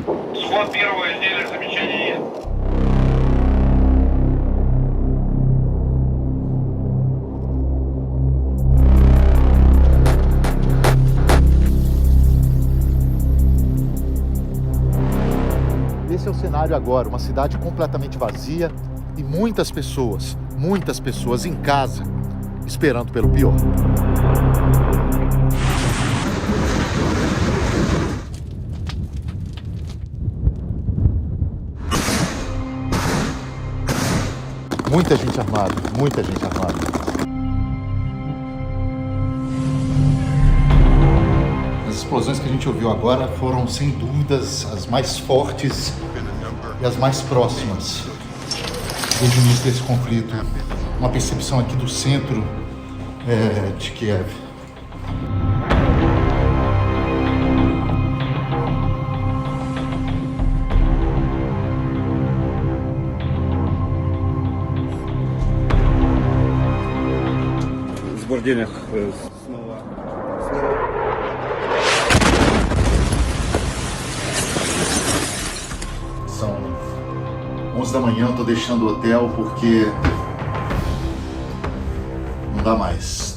Сход первого изделия, замечаний нет. Esse é o cenário agora, uma cidade completamente vazia e muitas pessoas em casa, esperando pelo pior. Muita gente armada, muita gente armada. As explosões que a gente ouviu agora foram, sem dúvidas, as mais fortes e as mais próximas desde o início desse conflito. Uma percepção aqui do centro de Kiev. Бординах São 11 da manhã, eu tô deixando o hotel porque não dá mais.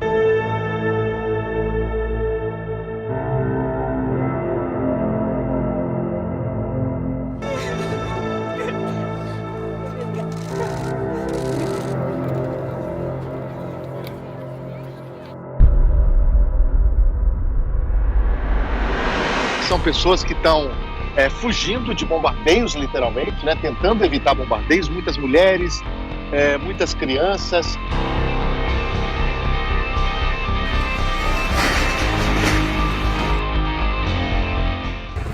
São pessoas que estão fugindo de bombardeios, literalmente, né? Tentando evitar bombardeios, muitas mulheres, muitas crianças.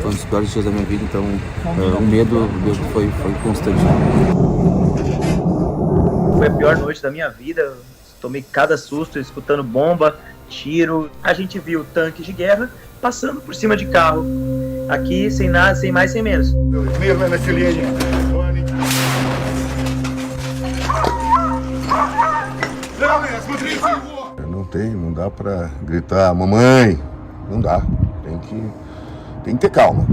Foi um dos piores dias da minha vida, então o medo foi constante. Foi a pior noite da minha vida, tomei cada susto, escutando bomba, tiro. A gente viu tanques de guerra passando por cima de carro, aqui sem nada, sem mais, sem menos. Não dá pra gritar, mamãe, não dá, tem que ter calma.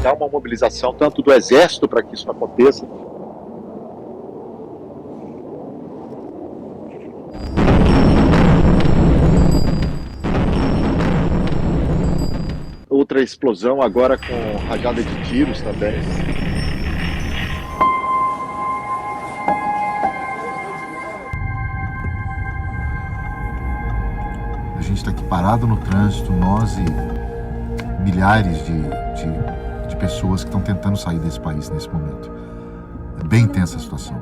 Há uma mobilização tanto do exército para que isso aconteça. Outra explosão agora com rajada de tiros também. A gente está aqui parado no trânsito, nós e milhares de pessoas que estão tentando sair desse país nesse momento. É bem tensa a situação.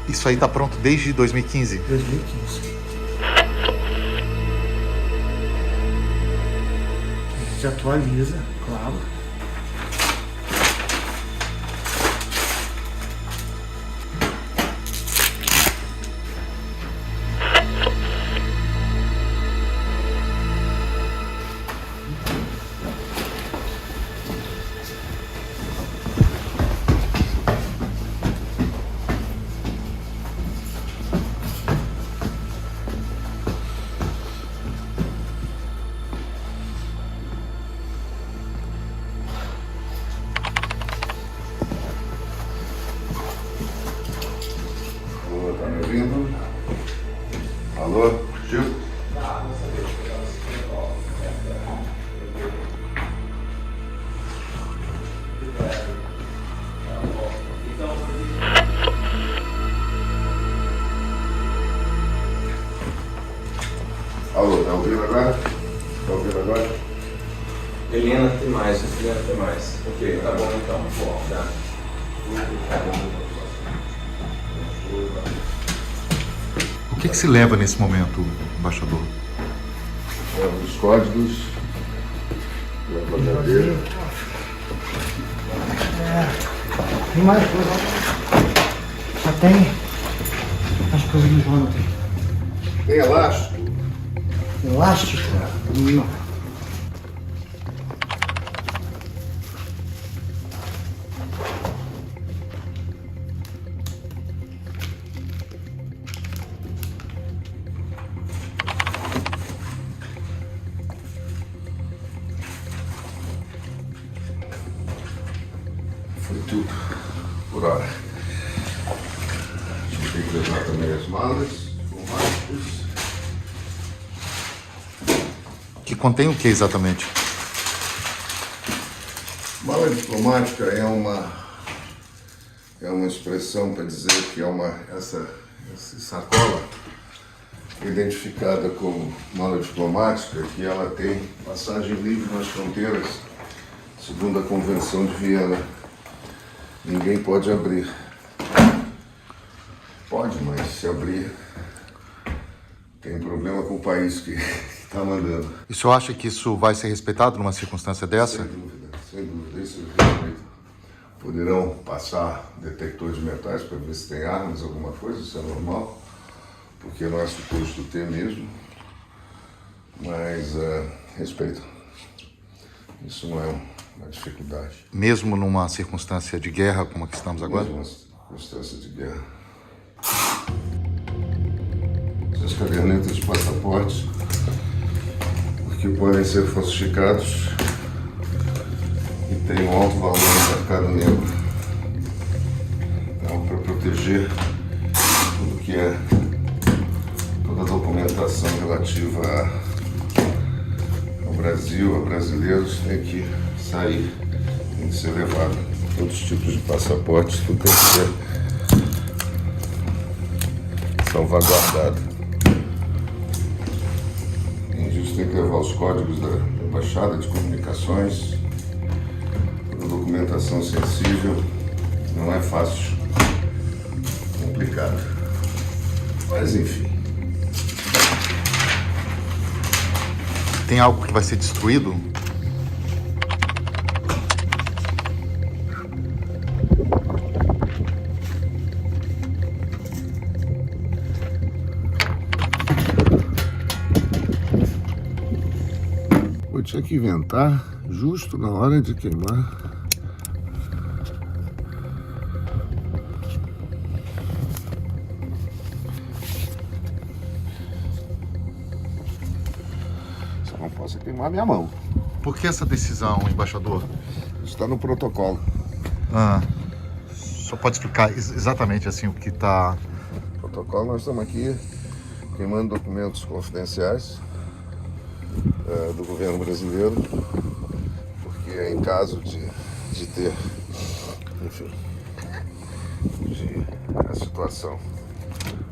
Isso aí tá pronto desde 2015? 2015. A gente atualiza, claro. ouvindo? Alô, Chico? Alô, tá ouvindo agora? Tá ouvindo agora? Helena, tem mais. Helena, tem mais. Ok, tá bom então. Bom, tá. O que se leva nesse momento, embaixador? Os códigos, a bandeira. Tem mais coisa. Só tem as coisas do Jonathan. Tem elástico? Elástico? Não. Foi tudo por hora. A gente tem que levar também as malas, formatos. Que contém o que exatamente? Mala diplomática é uma expressão para dizer que é essa sacola identificada como mala diplomática, que ela tem passagem livre nas fronteiras, segundo a Convenção de Viena. Ninguém pode abrir. Pode, mas se abrir, tem problema com o país que está mandando. E o senhor acha que isso vai ser respeitado numa circunstância dessa? Sem dúvida, isso é respeito. Poderão passar detector de metais para ver se tem armas, alguma coisa, isso é normal, porque não é suposto ter mesmo, mas respeito. Isso não é uma dificuldade. Mesmo numa circunstância de guerra como a que estamos agora? Mesmo uma circunstância de guerra. Essas cadernetas de passaportes, porque podem ser falsificados e tem um alto valor no mercado negro. Então, para proteger tudo que é toda a documentação relativa ao Brasil, a brasileiros, tem que sair, tem que ser levado. Todos os tipos de passaportes, tudo tem que ser salvaguardado. Além disso, tem que levar os códigos da Embaixada de Comunicações, toda a documentação sensível. Não é fácil, complicado. Mas enfim. Tem algo que vai ser destruído? Eu tinha que inventar justo na hora de queimar. Só não posso queimar minha mão. Por que essa decisão, embaixador? Isso está no protocolo. Só pode explicar exatamente assim o que está... Protocolo, nós estamos aqui queimando documentos confidenciais do governo brasileiro, porque em caso de ter, enfim, de a situação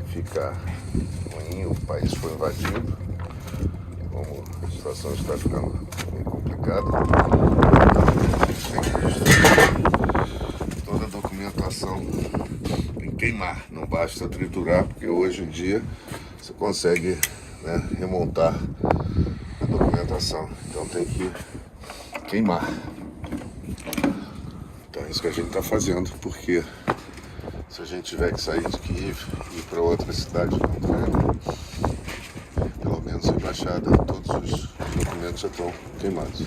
ficar ruim, o país foi invadido, como a situação está ficando bem complicada, a gente tem que destruir toda a documentação em queimar, não basta triturar, porque hoje em dia você consegue, né, remontar a documentação, então tem que queimar. Então é isso que a gente está fazendo, porque se a gente tiver que sair de Kiev e ir para outra cidade da Ucrânia, pelo menos a embaixada, todos os documentos já estão queimados.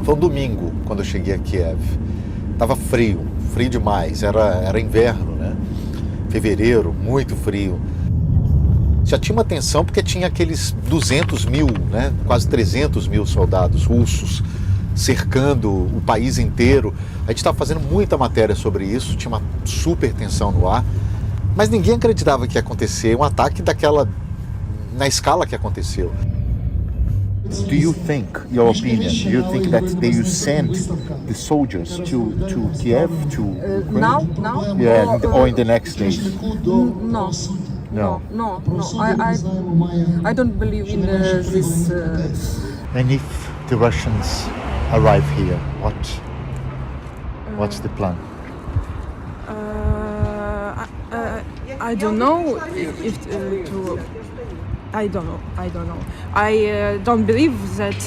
Foi um domingo quando eu cheguei a Kiev. Tava frio demais, era inverno, né? Fevereiro, muito frio. já tinha uma tensão porque tinha aqueles 200 mil, né, quase 300 mil soldados russos cercando o país inteiro. A gente estava fazendo muita matéria sobre isso, tinha uma super tensão no ar, mas ninguém acreditava que ia acontecer um ataque daquela, na escala que aconteceu. Do you think, your opinion, do you think that they sent the soldiers to Kiev, to Ukraine? Now? Yeah, or in the next days? No. No. I don't believe in this. And if the Russians arrive here, what's the plan? I don't know if to. I don't know. I don't believe that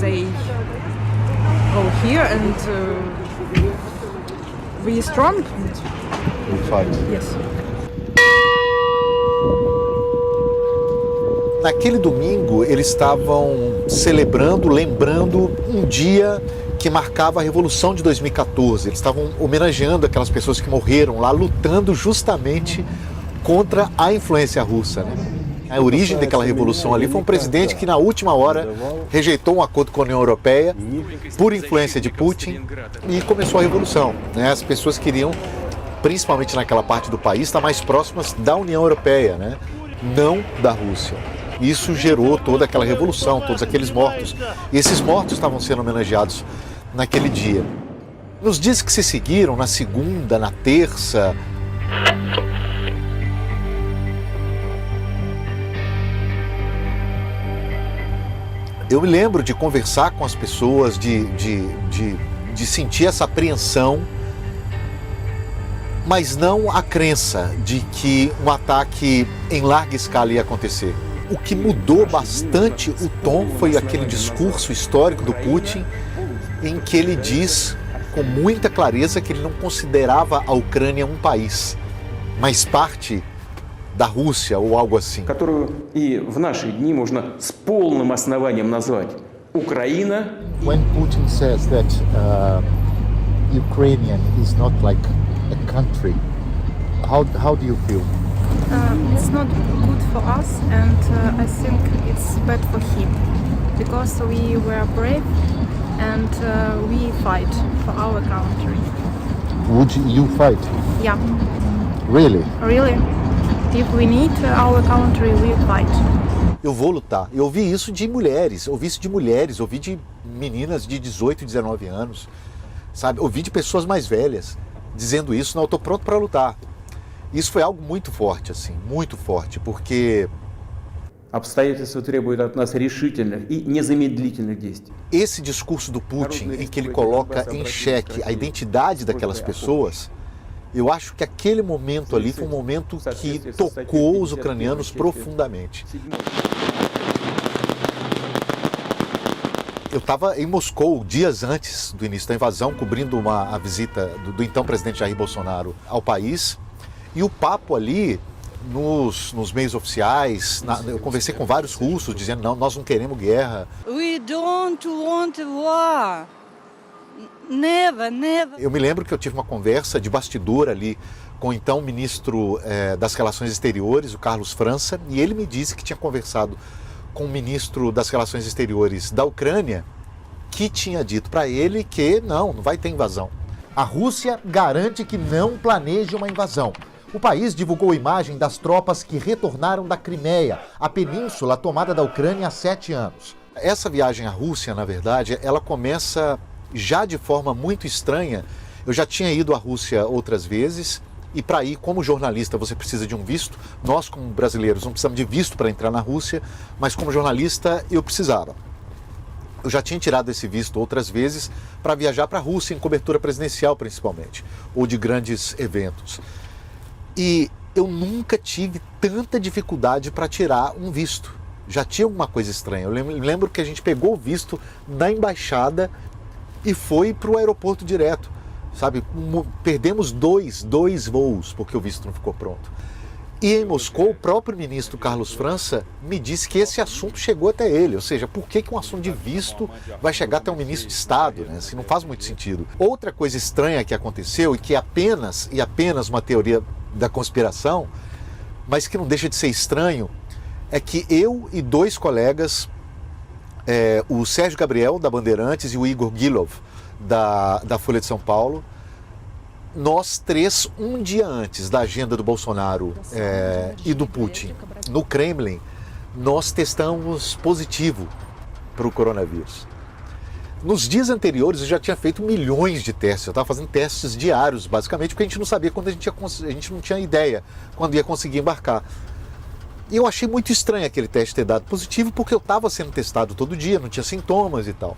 they go here and we strong. We'll fight. Yes. Naquele domingo, eles estavam celebrando, lembrando um dia que marcava a Revolução de 2014. Eles estavam homenageando aquelas pessoas que morreram lá, lutando justamente contra a influência russa, né? A origem daquela revolução ali foi um presidente que na última hora rejeitou um acordo com a União Europeia por influência de Putin e começou a revolução, né? As pessoas queriam, principalmente naquela parte do país, estar mais próximas da União Europeia, né? Não da Rússia. Isso gerou toda aquela revolução, todos aqueles mortos. E esses mortos estavam sendo homenageados naquele dia. Nos dias que se seguiram, na segunda, na terça, eu me lembro de conversar com as pessoas, de sentir essa apreensão, mas não a crença de que um ataque em larga escala ia acontecer. O que mudou bastante o tom foi aquele discurso histórico do Putin, em que ele diz com muita clareza que ele não considerava a Ucrânia um país, mas parte da Rússia ou algo assim. Которую и в наши дни можно с полным основанием назвать Украина. When Putin says that Ukrainian is not like a country, how do you feel? It's not good for us, and I think it's bad for him because we were brave and we fight for our country. Would you fight? Yeah, Really? really. If we need our country, we fight. Eu vou lutar. Eu ouvi isso de mulheres, ouvi de meninas de 18, 19 anos, sabe? Ouvi de pessoas mais velhas dizendo isso, não, eu tô pronto para lutar. Isso foi algo muito forte, assim, muito forte, porque Обстоятельства требуют от нас решительных и незамедлительных действий. esse discurso do Putin, em que ele coloca em xeque a identidade daquelas pessoas, eu acho que aquele momento ali foi um momento que tocou os ucranianos profundamente. Eu estava em Moscou dias antes do início da invasão, cobrindo a visita do então presidente Jair Bolsonaro ao país, e o papo ali, nos meios oficiais, eu conversei com vários russos dizendo, não, nós não queremos guerra. We don't want war. Never, never. Eu me lembro que eu tive uma conversa de bastidor ali com o então ministro das Relações Exteriores, o Carlos França, e ele me disse que tinha conversado com o ministro das Relações Exteriores da Ucrânia, que tinha dito para ele que não vai ter invasão. A Rússia garante que não planeja uma invasão. O país divulgou imagem das tropas que retornaram da Crimeia, a península tomada da Ucrânia há 7 anos. Essa viagem à Rússia, na verdade, ela começa já de forma muito estranha. Eu já tinha ido à Rússia outras vezes, e para ir, como jornalista, você precisa de um visto. Nós, como brasileiros, não precisamos de visto para entrar na Rússia, mas como jornalista, eu precisava. Eu já tinha tirado esse visto outras vezes para viajar para a Rússia, em cobertura presidencial principalmente, ou de grandes eventos. E eu nunca tive tanta dificuldade para tirar um visto. Já tinha alguma coisa estranha. Eu lembro que a gente pegou o visto na embaixada e foi para o aeroporto direto, sabe? Perdemos dois voos porque o visto não ficou pronto. E em Moscou, o próprio ministro Carlos França me disse que esse assunto chegou até ele. Ou seja, por que um assunto de visto vai chegar até um ministro de Estado, né? Assim, não faz muito sentido. Outra coisa estranha que aconteceu, e que é apenas uma teoria da conspiração, mas que não deixa de ser estranho, é que eu e 2 colegas, o Sérgio Gabriel, da Bandeirantes, e o Igor Gilov, da Folha de São Paulo, nós 3, um dia antes da agenda do Bolsonaro e do Putin no Kremlin, nós testamos positivo para o coronavírus. Nos dias anteriores eu já tinha feito milhões de testes, eu estava fazendo testes diários, basicamente, porque a gente não sabia quando a gente não tinha ideia quando ia conseguir embarcar. E eu achei muito estranho aquele teste ter dado positivo, porque eu estava sendo testado todo dia, não tinha sintomas e tal.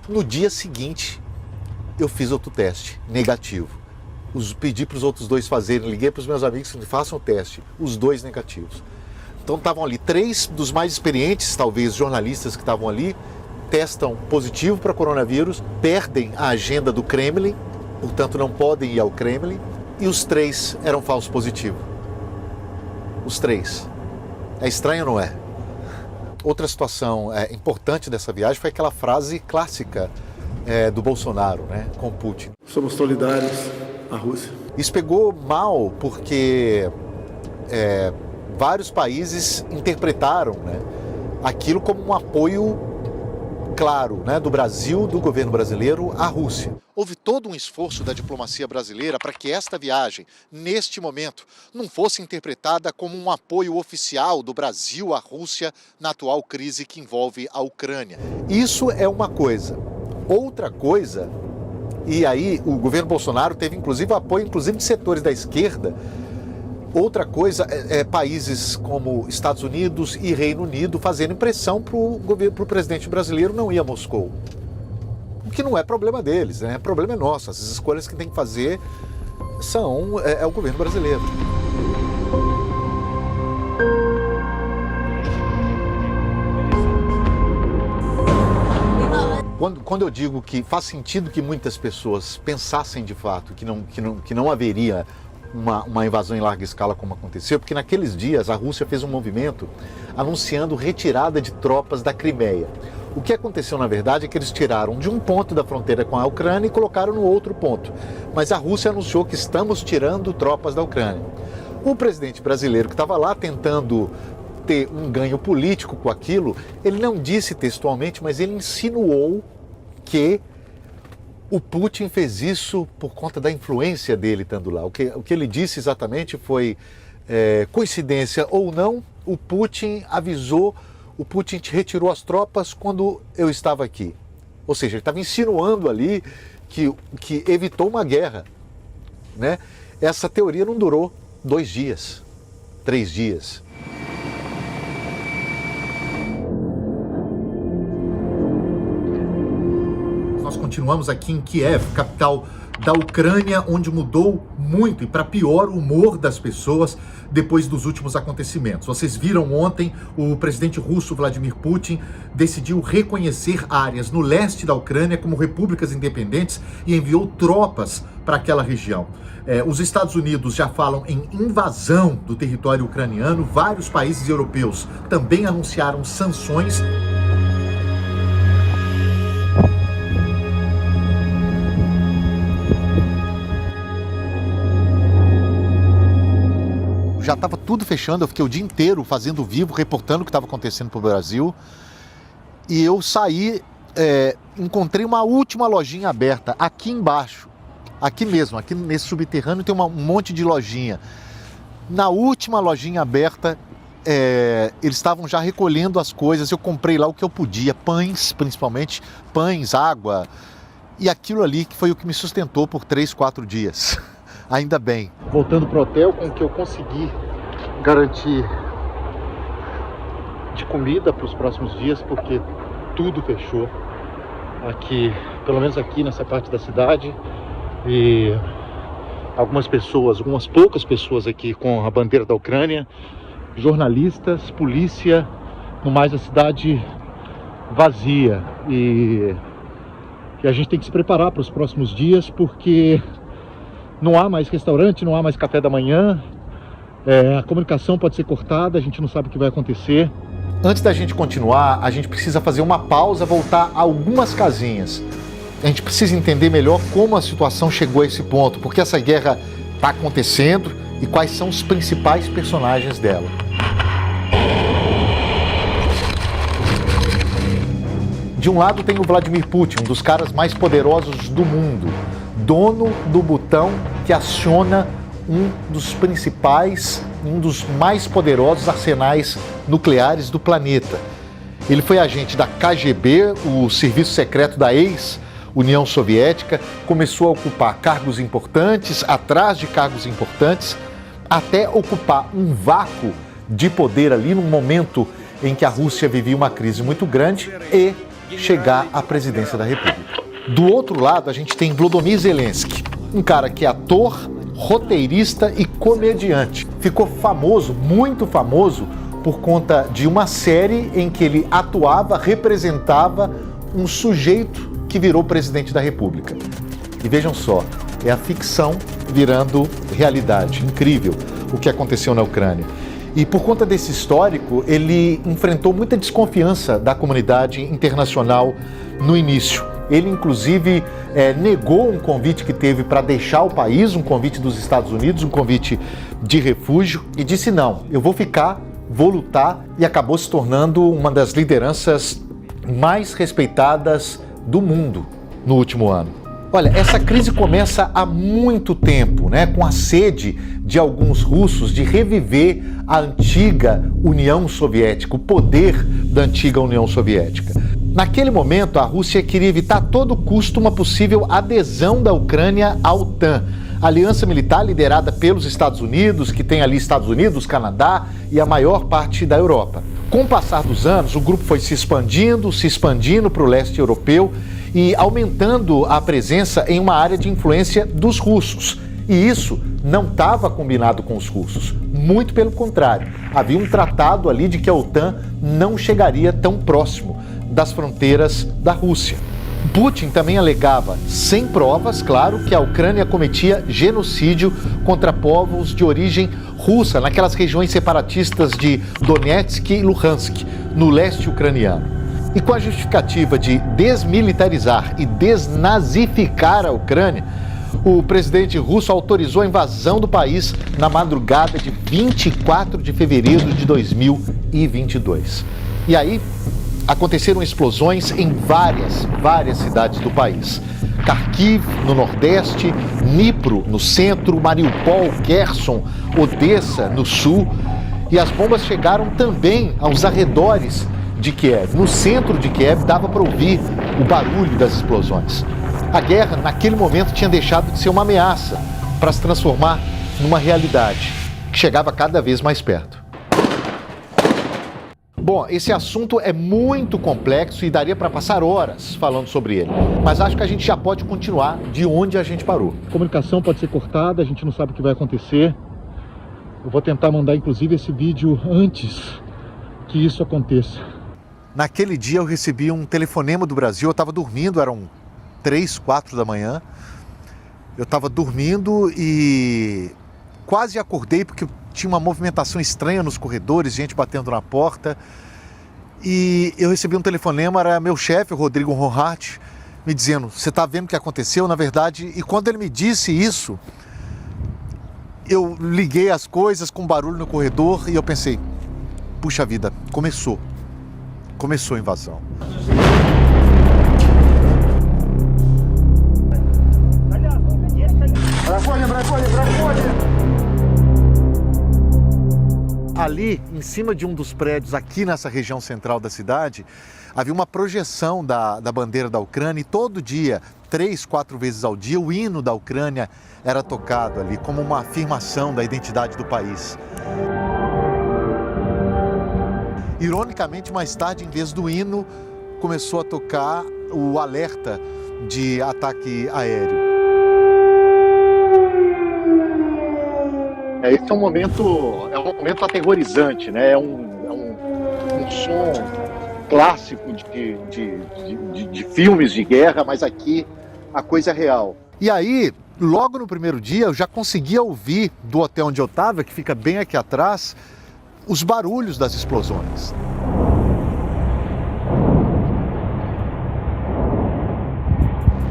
No dia seguinte, eu fiz outro teste, negativo. Pedi para os outros 2 fazerem, liguei para os meus amigos que façam o teste, os 2 negativos. Então estavam ali 3 dos mais experientes, talvez, jornalistas que estavam ali, testam positivo para coronavírus, perdem a agenda do Kremlin, portanto não podem ir ao Kremlin, e os 3 eram falso positivo. Os 3. É estranho, não é? Outra situação importante dessa viagem foi aquela frase clássica do Bolsonaro, né, com Putin. Somos solidários à Rússia. Isso pegou mal porque vários países interpretaram, né, aquilo como um apoio claro, né, do Brasil, do governo brasileiro à Rússia. Houve todo um esforço da diplomacia brasileira para que esta viagem, neste momento, não fosse interpretada como um apoio oficial do Brasil à Rússia na atual crise que envolve a Ucrânia. Isso é uma coisa. Outra coisa, e aí o governo Bolsonaro teve inclusive apoio de setores da esquerda. Outra coisa é países como Estados Unidos e Reino Unido fazendo pressão para o presidente brasileiro não ir a Moscou. O que não é problema deles, né? O problema é nosso. As escolhas que tem que fazer é o governo brasileiro. Quando eu digo que faz sentido que muitas pessoas pensassem de fato que não haveria uma invasão em larga escala como aconteceu, porque naqueles dias a Rússia fez um movimento anunciando retirada de tropas da Crimeia. O que aconteceu, na verdade, é que eles tiraram de um ponto da fronteira com a Ucrânia e colocaram no outro ponto. Mas a Rússia anunciou que estamos tirando tropas da Ucrânia. O presidente brasileiro que estava lá tentando ter um ganho político com aquilo, ele não disse textualmente, mas ele insinuou que o Putin fez isso por conta da influência dele estando lá. O que ele disse exatamente foi, coincidência ou não, o Putin avisou, o Putin retirou as tropas quando eu estava aqui. Ou seja, ele estava insinuando ali que evitou uma guerra, né? Essa teoria não durou 2 dias, 3 dias. Nós continuamos aqui em Kiev, capital da Ucrânia, onde mudou muito e para pior o humor das pessoas depois dos últimos acontecimentos. Vocês viram ontem, o presidente russo Vladimir Putin decidiu reconhecer áreas no leste da Ucrânia como repúblicas independentes e enviou tropas para aquela região. Os Estados Unidos já falam em invasão do território ucraniano, vários países europeus também anunciaram sanções. Já estava tudo fechando, eu fiquei o dia inteiro fazendo vivo, reportando o que estava acontecendo para o Brasil. E eu saí, encontrei uma última lojinha aberta aqui embaixo, aqui mesmo, aqui nesse subterrâneo tem um monte de lojinha. Na última lojinha aberta, eles estavam já recolhendo as coisas, eu comprei lá o que eu podia, pães principalmente, pães, água. E aquilo ali que foi o que me sustentou por 3, 4 dias. Ainda bem. Voltando para o hotel, com o que eu consegui garantir de comida para os próximos dias, porque tudo fechou aqui, pelo menos aqui nessa parte da cidade, e algumas poucas pessoas aqui com a bandeira da Ucrânia, jornalistas, polícia, no mais a cidade vazia, e a gente tem que se preparar para os próximos dias, porque não há mais restaurante, não há mais café da manhã, a comunicação pode ser cortada, a gente não sabe o que vai acontecer. Antes da gente continuar, a gente precisa fazer uma pausa, voltar a algumas casinhas. A gente precisa entender melhor como a situação chegou a esse ponto, porque essa guerra está acontecendo e quais são os principais personagens dela. De um lado tem o Vladimir Putin, um dos caras mais poderosos do mundo, dono do botão que aciona um dos principais, um dos mais poderosos arsenais nucleares do planeta. Ele foi agente da KGB, o serviço secreto da ex-União Soviética, começou a ocupar cargos importantes, atrás de cargos importantes, até ocupar um vácuo de poder ali num momento em que a Rússia vivia uma crise muito grande e chegar à presidência da República. Do outro lado, a gente tem Volodymyr Zelensky, um cara que é ator, roteirista e comediante. Ficou famoso, muito famoso, por conta de uma série em que ele atuava, representava um sujeito que virou presidente da República. E vejam só, é a ficção virando realidade. Incrível o que aconteceu na Ucrânia. E por conta desse histórico, ele enfrentou muita desconfiança da comunidade internacional no início. Ele, inclusive, negou um convite que teve para deixar o país, um convite dos Estados Unidos, um convite de refúgio, e disse não, eu vou ficar, vou lutar, e acabou se tornando uma das lideranças mais respeitadas do mundo no último ano. Olha, essa crise começa há muito tempo, né, com a sede de alguns russos de reviver a antiga União Soviética, o poder da antiga União Soviética. Naquele momento, a Rússia queria evitar a todo custo uma possível adesão da Ucrânia à OTAN, aliança militar liderada pelos Estados Unidos, que tem ali Estados Unidos, Canadá e a maior parte da Europa. Com o passar dos anos, o grupo foi se expandindo para o leste europeu e aumentando a presença em uma área de influência dos russos. E isso não estava combinado com os russos, muito pelo contrário. Havia um tratado ali de que a OTAN não chegaria tão próximo das fronteiras da Rússia. Putin também alegava, sem provas, claro, que a Ucrânia cometia genocídio contra povos de origem russa, naquelas regiões separatistas de Donetsk e Luhansk, no leste ucraniano. E com a justificativa de desmilitarizar e desnazificar a Ucrânia, o presidente russo autorizou a invasão do país na madrugada de 24 de fevereiro de 2022. E aí, aconteceram explosões em várias cidades do país. Kharkiv, no nordeste, Dnipro, no centro, Mariupol, Kherson, Odessa, no sul. E as bombas chegaram também aos arredores de Kiev. No centro de Kiev dava para ouvir o barulho das explosões. A guerra, naquele momento, tinha deixado de ser uma ameaça para se transformar numa realidade que chegava cada vez mais perto. Bom, esse assunto é muito complexo e daria para passar horas falando sobre ele, mas acho que a gente já pode continuar de onde a gente parou. A comunicação pode ser cortada, a gente não sabe o que vai acontecer. Eu vou tentar mandar, inclusive, esse vídeo antes que isso aconteça. Naquele dia eu recebi um telefonema do Brasil, eu estava dormindo, eram 3, 4 da manhã. Eu estava dormindo e quase acordei porque tinha uma movimentação estranha nos corredores, gente batendo na porta. E eu recebi um telefonema, era meu chefe, o Rodrigo Ronhart, me dizendo, você está vendo o que aconteceu? Na verdade, e quando ele me disse isso, eu liguei as coisas com barulho no corredor e eu pensei, puxa vida, começou a invasão. Ali, em cima de um dos prédios, aqui nessa região central da cidade, havia uma projeção da bandeira da Ucrânia e todo dia, 3, 4 vezes ao dia, o hino da Ucrânia era tocado ali como uma afirmação da identidade do país. Ironicamente, mais tarde, em vez do hino, começou a tocar o alerta de ataque aéreo. Esse é um momento aterrorizante, né? É um som clássico de filmes de guerra, mas aqui a coisa é real. E aí, logo no primeiro dia, eu já conseguia ouvir do hotel onde eu estava, que fica bem aqui atrás, os barulhos das explosões.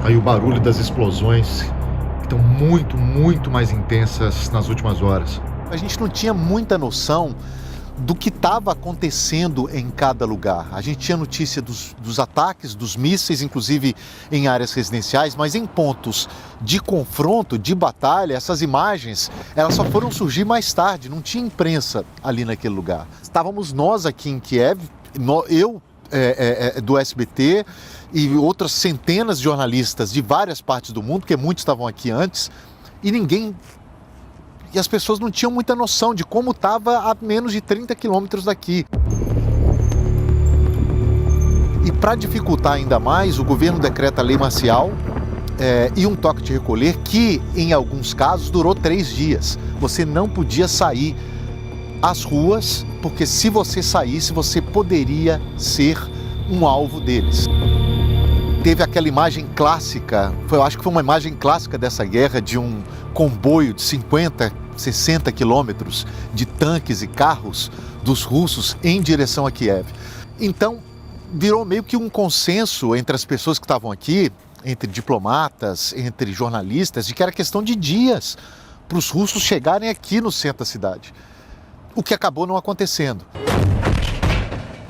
Aí o barulho das explosões que estão muito mais intensas nas últimas horas. A gente não tinha muita noção do que estava acontecendo em cada lugar. A gente tinha notícia dos ataques, dos mísseis, inclusive em áreas residenciais, mas em pontos de confronto, de batalha, essas imagens, elas só foram surgir mais tarde, não tinha imprensa ali naquele lugar. Estávamos nós aqui em Kiev, eu do SBT e outras centenas de jornalistas de várias partes do mundo, porque muitos estavam aqui antes, e as pessoas não tinham muita noção de como estava a menos de 30 quilômetros daqui. E para dificultar ainda mais, o governo decreta a lei marcial e um toque de recolher que, em alguns casos, durou 3 dias. Você não podia sair às ruas, porque se você saísse, você poderia ser um alvo deles. Teve aquela imagem clássica, eu acho que foi uma imagem clássica dessa guerra, de um comboio de 50, 60 quilômetros de tanques e carros dos russos em direção a Kiev. Então, virou meio que um consenso entre as pessoas que estavam aqui, entre diplomatas, entre jornalistas, de que era questão de dias para os russos chegarem aqui no centro da cidade. O que acabou não acontecendo.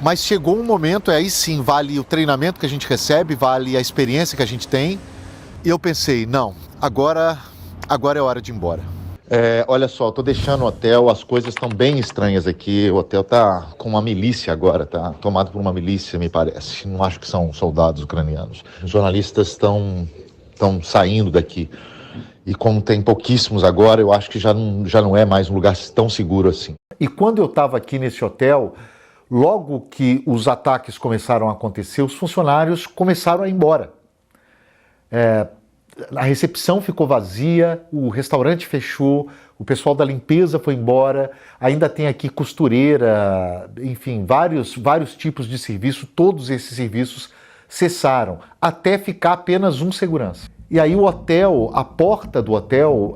Mas chegou um momento, aí sim, vale o treinamento que a gente recebe, vale a experiência que a gente tem. E eu pensei, não, agora é hora de ir embora. Olha só, eu tô deixando o hotel, as coisas estão bem estranhas aqui. O hotel tá com uma milícia agora, tá tomado por uma milícia, me parece. Não acho que são soldados ucranianos. Os jornalistas estão saindo daqui. E como tem pouquíssimos agora, eu acho que já não é mais um lugar tão seguro assim. E quando eu estava aqui nesse hotel, logo que os ataques começaram a acontecer, os funcionários começaram a ir embora. A recepção ficou vazia, o restaurante fechou, o pessoal da limpeza foi embora, ainda tem aqui costureira, enfim, vários tipos de serviço, todos esses serviços cessaram, até ficar apenas um segurança. E aí o hotel, a porta do hotel,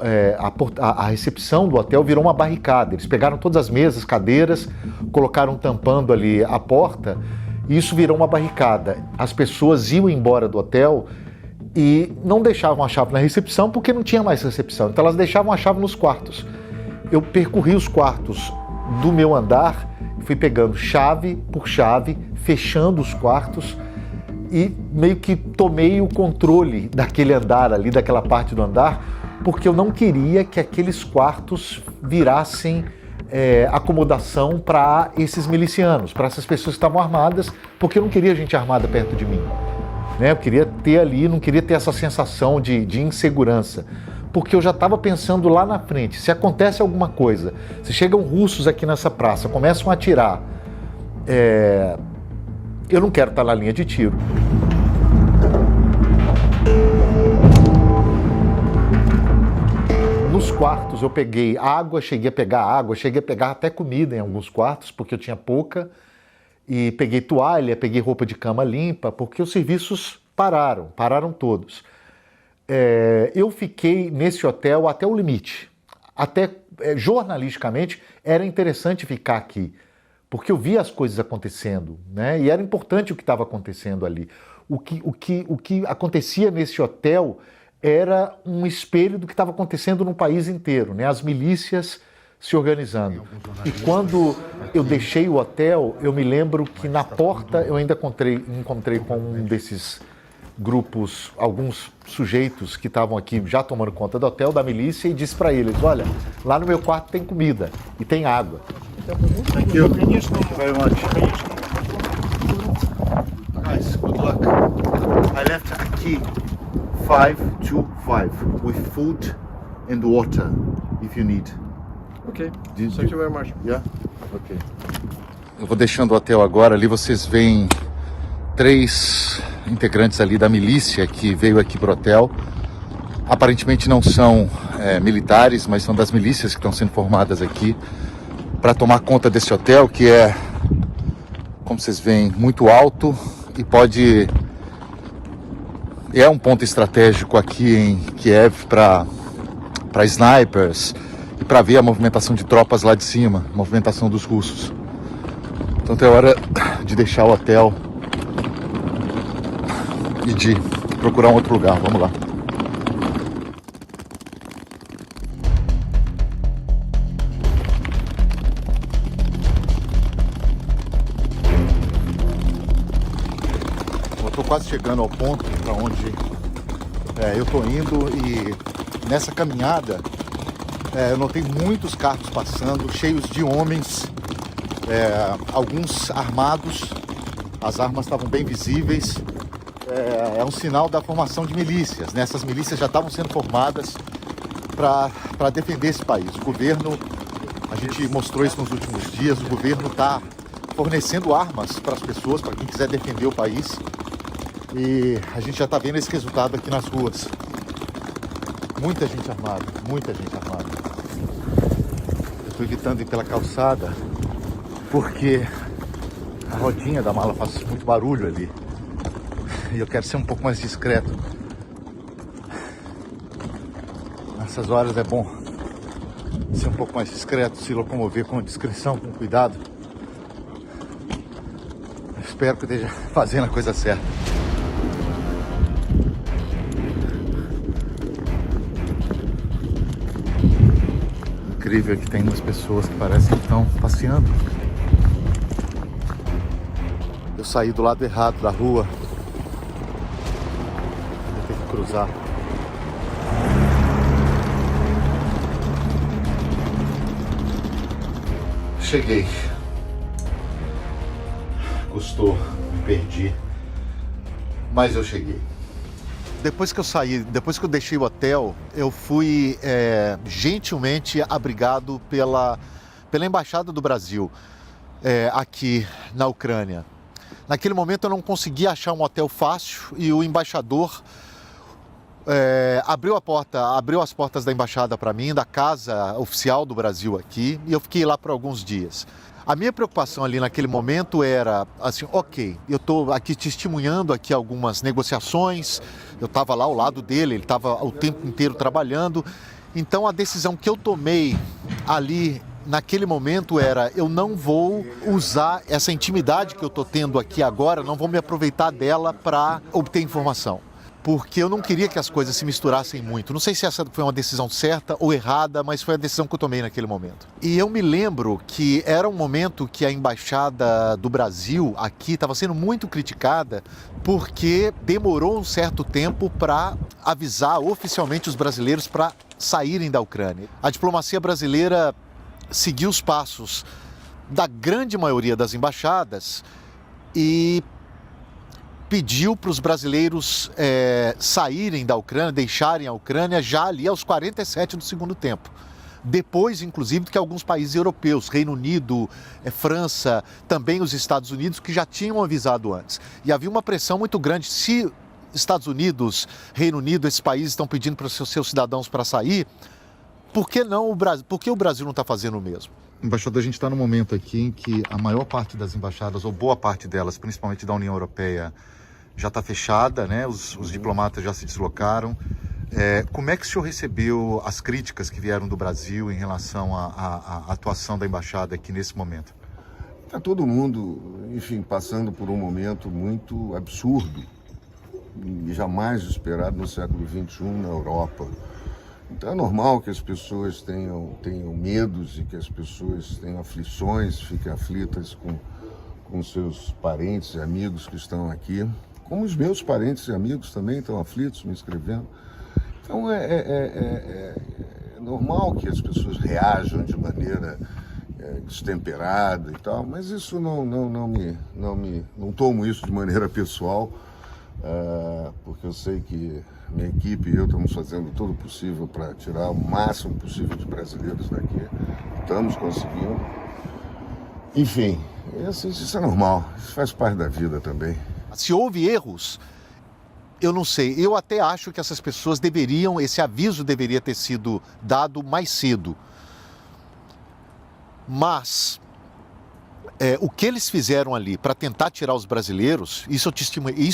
a recepção do hotel virou uma barricada. Eles pegaram todas as mesas, cadeiras, colocaram tampando ali a porta e isso virou uma barricada. As pessoas iam embora do hotel e não deixavam a chave na recepção porque não tinha mais recepção. Então elas deixavam a chave nos quartos. Eu percorri os quartos do meu andar, fui pegando chave por chave, fechando os quartos, e meio que tomei o controle daquele andar ali, daquela parte do andar, porque eu não queria que aqueles quartos virassem acomodação para esses milicianos, para essas pessoas que estavam armadas, porque eu não queria gente armada perto de mim. Eu queria ter ali, não queria ter essa sensação de insegurança, porque eu já estava pensando lá na frente, se acontece alguma coisa, se chegam russos aqui nessa praça, começam a atirar, eu não quero estar na linha de tiro. Nos quartos eu peguei água, cheguei a pegar até comida em alguns quartos, porque eu tinha pouca, e peguei toalha, peguei roupa de cama limpa, porque os serviços pararam todos. Eu fiquei nesse hotel até o limite. Até jornalisticamente era interessante ficar aqui, porque eu via as coisas acontecendo, né? E era importante o que estava acontecendo ali. O que acontecia nesse hotel era um espelho do que estava acontecendo no país inteiro, né? As milícias se organizando. E quando eu deixei o hotel, eu me lembro que na porta eu ainda encontrei com um desses grupos, alguns sujeitos que estavam aqui já tomando conta do hotel, da milícia, e disse para eles, olha, lá no meu quarto tem comida e tem água. Thank you. Thank you very much. Guys, good luck. I left a key 525 with food and water if you need. Okay. Thank you very much. Yeah? Okay. Eu vou deixando o hotel agora, ali vocês veem 3 integrantes ali da milícia que veio aqui pro hotel. Aparentemente não são militares, mas são das milícias que estão sendo formadas aqui para tomar conta desse hotel, que é, como vocês veem, muito alto e é um ponto estratégico aqui em Kiev para snipers e para ver a movimentação de tropas lá de cima, a movimentação dos russos. Então é hora de deixar o hotel e de procurar um outro lugar. Vamos lá. estou quase chegando ao ponto para onde eu estou indo, e nessa caminhada eu notei muitos carros passando, cheios de homens, alguns armados, as armas estavam bem visíveis. É um sinal da formação de milícias, né? Essas milícias já estavam sendo formadas para defender esse país. O governo, a gente mostrou isso nos últimos dias, o governo está fornecendo armas para as pessoas, para quem quiser defender o país. E a gente já está vendo esse resultado aqui nas ruas. Muita gente armada, muita gente armada. Eu estou evitando ir pela calçada porque a rodinha da mala faz muito barulho ali. E eu quero ser um pouco mais discreto. Nessas horas é bom ser um pouco mais discreto, se locomover com discrição, com cuidado. Espero que eu esteja fazendo a coisa certa. Incrível que tem umas pessoas que parecem que estão passeando. Eu saí do lado errado da rua. Vou ter que cruzar. Cheguei. Custou, me perdi. Mas eu cheguei. Depois que eu saí, depois que eu deixei o hotel, eu fui gentilmente abrigado pela Embaixada do Brasil aqui na Ucrânia. Naquele momento eu não conseguia achar um hotel fácil e o embaixador abriu as portas da embaixada para mim, da casa oficial do Brasil aqui, e eu fiquei lá por alguns dias. A minha preocupação ali naquele momento era assim, ok, eu estou aqui testemunhando aqui algumas negociações, eu estava lá ao lado dele, ele estava o tempo inteiro trabalhando, então a decisão que eu tomei ali naquele momento era, eu não vou usar essa intimidade que eu estou tendo aqui agora, não vou me aproveitar dela para obter informação. Porque eu não queria que as coisas se misturassem muito. Não sei se essa foi uma decisão certa ou errada, mas foi a decisão que eu tomei naquele momento. E eu me lembro que era um momento que a Embaixada do Brasil aqui estava sendo muito criticada porque demorou um certo tempo para avisar oficialmente os brasileiros para saírem da Ucrânia. A diplomacia brasileira seguiu os passos da grande maioria das embaixadas e pediu para os brasileiros saírem da Ucrânia, deixarem a Ucrânia já ali aos 47 do segundo tempo. Depois, inclusive, que alguns países europeus, Reino Unido, França, também os Estados Unidos, que já tinham avisado antes. E havia uma pressão muito grande. Se Estados Unidos, Reino Unido, esses países estão pedindo para os seus cidadãos para sair, por que não o Brasil? Por que o Brasil não está fazendo o mesmo? Embaixador, a gente está num momento aqui em que a maior parte das embaixadas, ou boa parte delas, principalmente da União Europeia, já está fechada, né? Os diplomatas já se deslocaram. Como é que o senhor recebeu as críticas que vieram do Brasil em relação à atuação da embaixada aqui nesse momento? Está todo mundo, enfim, passando por um momento muito absurdo e jamais esperado no século XXI na Europa. Então é normal que as pessoas tenham medos e que as pessoas tenham aflições, fiquem aflitas com seus parentes e amigos que estão aqui. Como os meus parentes e amigos também estão aflitos, me escrevendo. Então é normal que as pessoas reajam de maneira destemperada e tal, mas isso não tomo isso de maneira pessoal, porque eu sei que minha equipe e eu estamos fazendo todo o possível para tirar o máximo possível de brasileiros daqui. Estamos conseguindo. Enfim, isso é normal, isso faz parte da vida também. Se houve erros, eu não sei. Eu até acho que essas pessoas esse aviso deveria ter sido dado mais cedo. Mas o que eles fizeram ali para tentar tirar os brasileiros, isso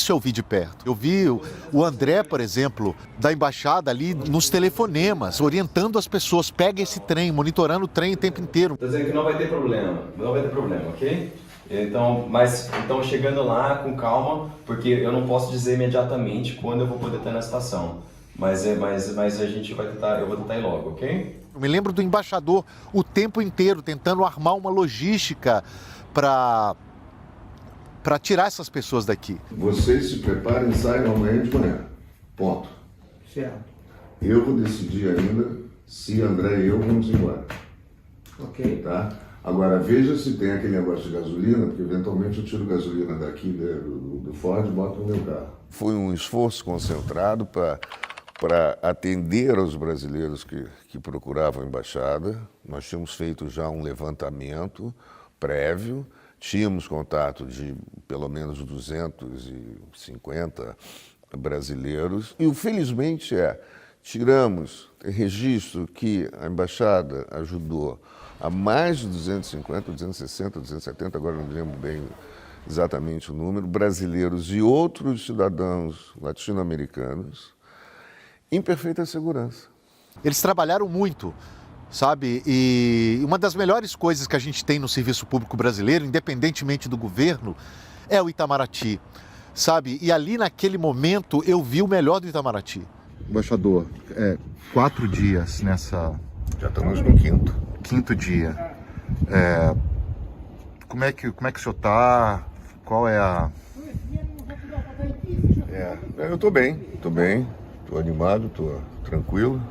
eu vi de perto. Eu vi o André, por exemplo, da embaixada ali nos telefonemas, orientando as pessoas, pega esse trem, monitorando o trem o tempo inteiro. Estou dizendo que não vai ter problema, ok? Então chegando lá com calma, porque eu não posso dizer imediatamente quando eu vou poder estar na estação. Mas a gente vai tentar, eu vou tentar ir logo, ok? Eu me lembro do embaixador o tempo inteiro tentando armar uma logística para para tirar essas pessoas daqui. Vocês se preparem e saiam amanhã de manhã. Ponto. Certo. Eu vou decidir ainda se André e eu vamos embora. Ok. Tá? Agora veja se tem aquele negócio de gasolina, porque eventualmente eu tiro gasolina daqui do Ford e boto no meu carro. Foi um esforço concentrado para atender aos brasileiros que procuravam a embaixada. Nós tínhamos feito já um levantamento prévio, tínhamos contato de pelo menos 250 brasileiros e, felizmente, tiramos registro que a embaixada ajudou a mais de 250, 260, 270, agora não me lembro bem exatamente o número, brasileiros e outros cidadãos latino-americanos em perfeita segurança. Eles trabalharam muito, sabe? E uma das melhores coisas que a gente tem no serviço público brasileiro, independentemente do governo, é o Itamaraty, sabe? E ali naquele momento eu vi o melhor do Itamaraty. Embaixador, 4 dias nessa... Já estamos no quinto dia. Como é que o senhor está? Qual é a... Eu estou bem, estou animado, estou tranquilo.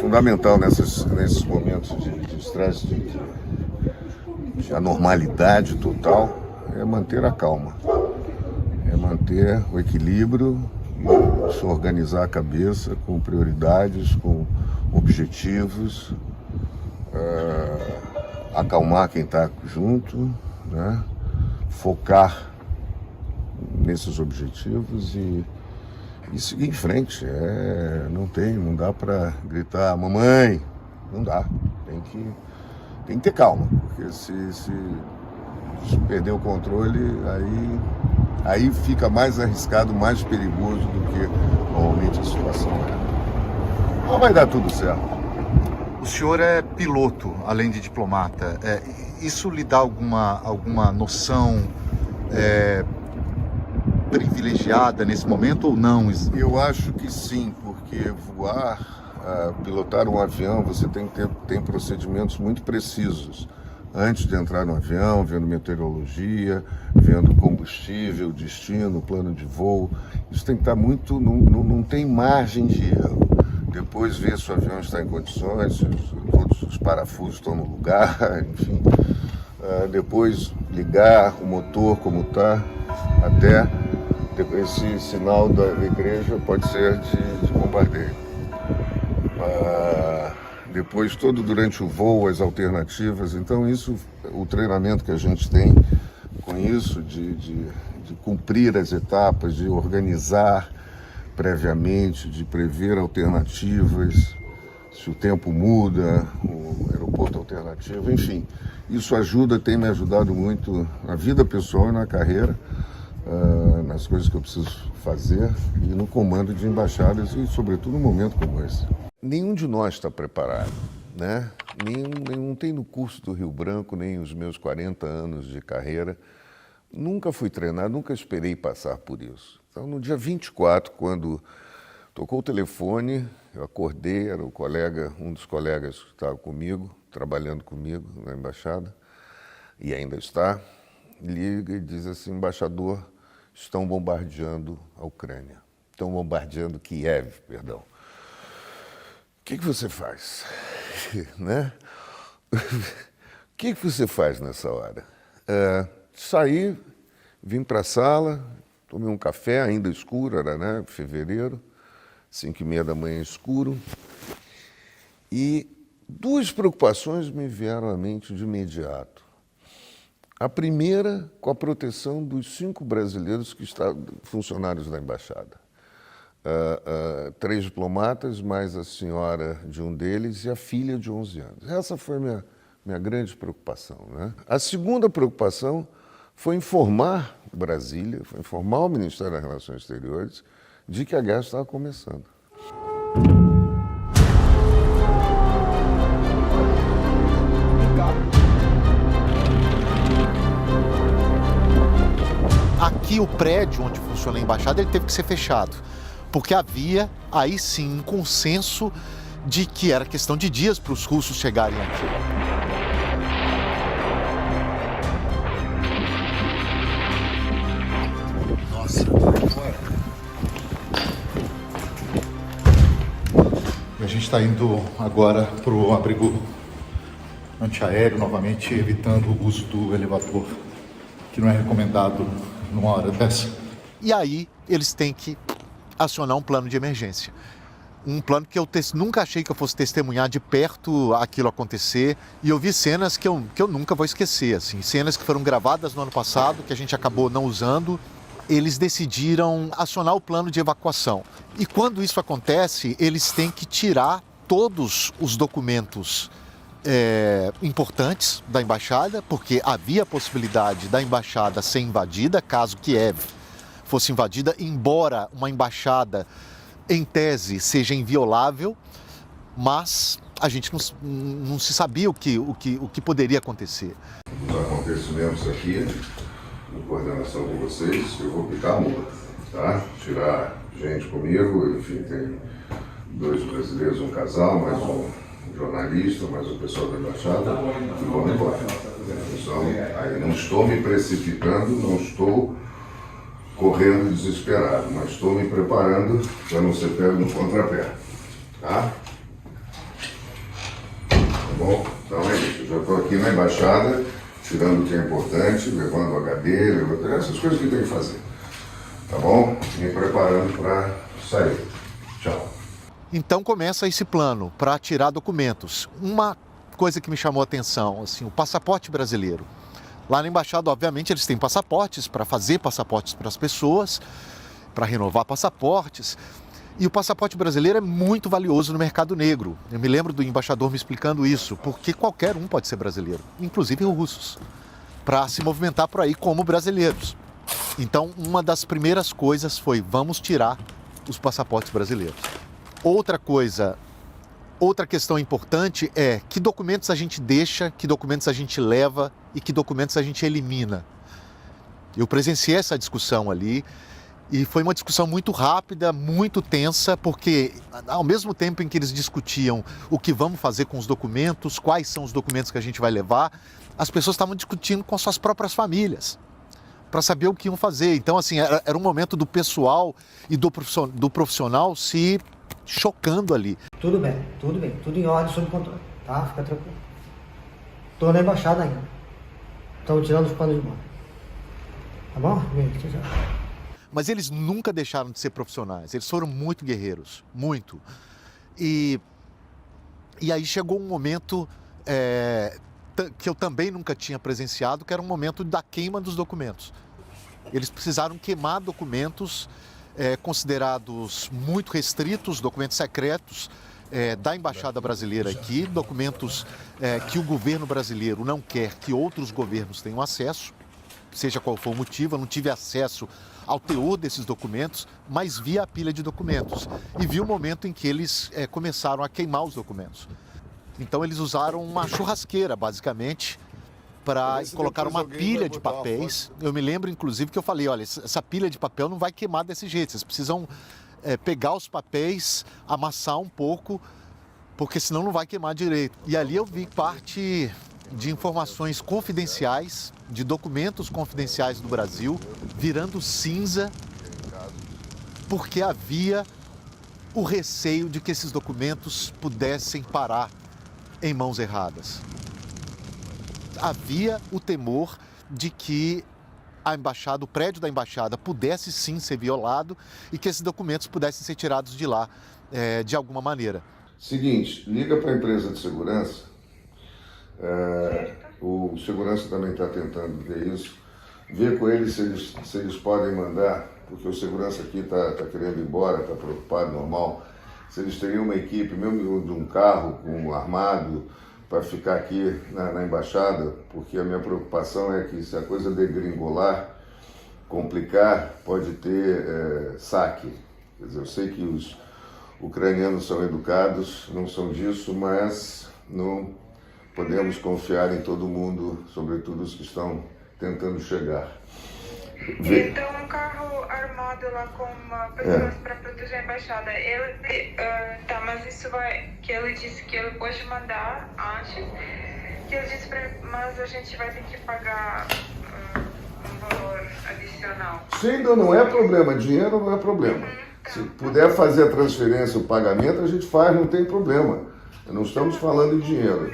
Fundamental nesses momentos de estresse, de anormalidade total, é manter a calma, é manter o equilíbrio, se organizar a cabeça com prioridades, com objetivos, acalmar quem está junto, né? Focar nesses objetivos e seguir em frente. Não dá para gritar, mamãe, não dá. Tem que ter calma, porque se perder o controle, aí fica mais arriscado, mais perigoso do que normalmente a situação é. Mas vai dar tudo certo. O senhor é piloto, além de diplomata. Isso lhe dá alguma noção privilegiada nesse momento ou não? Eu acho que sim, porque pilotar um avião, você tem procedimentos muito precisos. Antes de entrar no avião, vendo meteorologia, vendo combustível, destino, plano de voo. Isso tem que estar muito... Não tem margem de erro. Depois ver se o avião está em condições, se todos os parafusos estão no lugar, enfim. Depois ligar o motor como está, até esse sinal da igreja pode ser de bombardeio. Depois, todo durante o voo, as alternativas. Então, o treinamento que a gente tem com isso, de cumprir as etapas, de organizar previamente, de prever alternativas, se o tempo muda, o aeroporto alternativo, enfim. Isso tem me ajudado muito na vida pessoal e na carreira, nas coisas que eu preciso fazer e no comando de embaixadas e, sobretudo, num momento como esse. Nenhum de nós está preparado, né? Nenhum tem no curso do Rio Branco, nem os meus 40 anos de carreira. Nunca fui treinado, nunca esperei passar por isso. Então, no dia 24, quando tocou o telefone, eu acordei, era um dos colegas que estava comigo, trabalhando comigo na embaixada, e ainda está, liga e diz assim: embaixador, estão bombardeando a Ucrânia, estão bombardeando Kiev, perdão. O que você faz? Né? O que você faz nessa hora? Saí, vim para a sala, tomei um café, ainda escuro, era, né, fevereiro, 5h30 da manhã escuro, e 2 preocupações me vieram à mente de imediato. A primeira, com a proteção dos 5 brasileiros que estavam funcionários da embaixada. 3 diplomatas, mais a senhora de um deles e a filha de 11 anos. Essa foi a minha grande preocupação, né? A segunda preocupação foi informar Brasília, foi informar o Ministério das Relações Exteriores de que a guerra estava começando. Aqui o prédio onde funciona a embaixada, ele teve que ser fechado, porque havia aí sim um consenso de que era questão de dias para os russos chegarem aqui. Nossa. E a gente está indo agora para o abrigo antiaéreo, novamente evitando o uso do elevador, que não é recomendado numa hora dessa. E aí eles têm que acionar um plano de emergência. Um plano que eu nunca achei que eu fosse testemunhar de perto aquilo acontecer. E eu vi cenas que eu nunca vou esquecer, assim, cenas que foram gravadas no ano passado, que a gente acabou não usando. Eles decidiram acionar o plano de evacuação. E quando isso acontece, eles têm que tirar todos os documentos importantes da embaixada, porque havia a possibilidade da embaixada ser invadida, caso Kiev fosse invadida, embora uma embaixada, em tese, seja inviolável, mas a gente não se sabia o que poderia acontecer. Os acontecimentos aqui, em coordenação com vocês, eu vou picar a mula, tá? Tirar gente comigo, enfim, tem 2 brasileiros, um casal, mais um jornalista, mais o pessoal da embaixada, e vamos embora. Então, aí não estou me precipitando, não estou correndo desesperado, mas estou me preparando para não ser pego no contrapé, tá? Tá bom? Então é isso, eu já estou aqui na embaixada, tirando o que é importante, levando o HD, levando essas coisas que tem que fazer, tá bom? Me preparando para sair. Tchau. Então começa esse plano para tirar documentos. Uma coisa que me chamou a atenção, assim, o passaporte brasileiro. Lá na embaixada, obviamente, eles têm passaportes para fazer passaportes para as pessoas, para renovar passaportes. E o passaporte brasileiro é muito valioso no mercado negro. Eu me lembro do embaixador me explicando isso, porque qualquer um pode ser brasileiro, inclusive russos, para se movimentar por aí como brasileiros. Então, uma das primeiras coisas foi: vamos tirar os passaportes brasileiros. Outra questão importante é que documentos a gente deixa, que documentos a gente leva e que documentos a gente elimina. Eu presenciei essa discussão ali e foi uma discussão muito rápida, muito tensa, porque ao mesmo tempo em que eles discutiam o que vamos fazer com os documentos, quais são os documentos que a gente vai levar, as pessoas estavam discutindo com suas próprias famílias para saber o que iam fazer. Então, assim, era um momento do pessoal e do profissional se chocando ali. Tudo bem, tudo em ordem, sob controle, tá? Fica tranquilo. Tô na embaixada ainda. Estamos tirando os panos de mão. Tá bom? Mas eles nunca deixaram de ser profissionais, eles foram muito guerreiros, muito. E aí chegou um momento que eu também nunca tinha presenciado, que era um momento da queima dos documentos. Eles precisaram queimar documentos considerados muito restritos, documentos secretos da Embaixada Brasileira aqui, documentos que o governo brasileiro não quer que outros governos tenham acesso, seja qual for o motivo. Eu não tive acesso ao teor desses documentos, mas vi a pilha de documentos e vi o momento em que eles começaram a queimar os documentos. Então eles usaram uma churrasqueira, basicamente, para colocar uma pilha de papéis. Eu me lembro, inclusive, que eu falei: olha, essa pilha de papel não vai queimar desse jeito, vocês precisam pegar os papéis, amassar um pouco, porque senão não vai queimar direito. E ali eu vi parte de informações confidenciais, de documentos confidenciais do Brasil, virando cinza, porque havia o receio de que esses documentos pudessem parar em mãos erradas. Havia o temor de que a embaixada, o prédio da embaixada, pudesse sim ser violado e que esses documentos pudessem ser tirados de lá de alguma maneira. Seguinte, liga para a empresa de segurança. O segurança também está tentando ver isso. Vê com eles se eles podem mandar, porque o segurança aqui está querendo ir embora, está preocupado, normal. Se eles teriam uma equipe, mesmo de um carro com armado, para ficar aqui na embaixada, porque a minha preocupação é que se a coisa degringolar, complicar, pode ter saque. Quer dizer, eu sei que os ucranianos são educados, não são disso, mas não podemos confiar em todo mundo, sobretudo os que estão tentando chegar. Então, um carro armado lá com pessoas para proteger a embaixada, mas isso que ele disse que ele pode mandar antes, que ele disse mas a gente vai ter que pagar valor adicional. Sim, não é problema, dinheiro não é problema. Se puder fazer a transferência, o pagamento, a gente faz, não tem problema. Não estamos falando de dinheiro,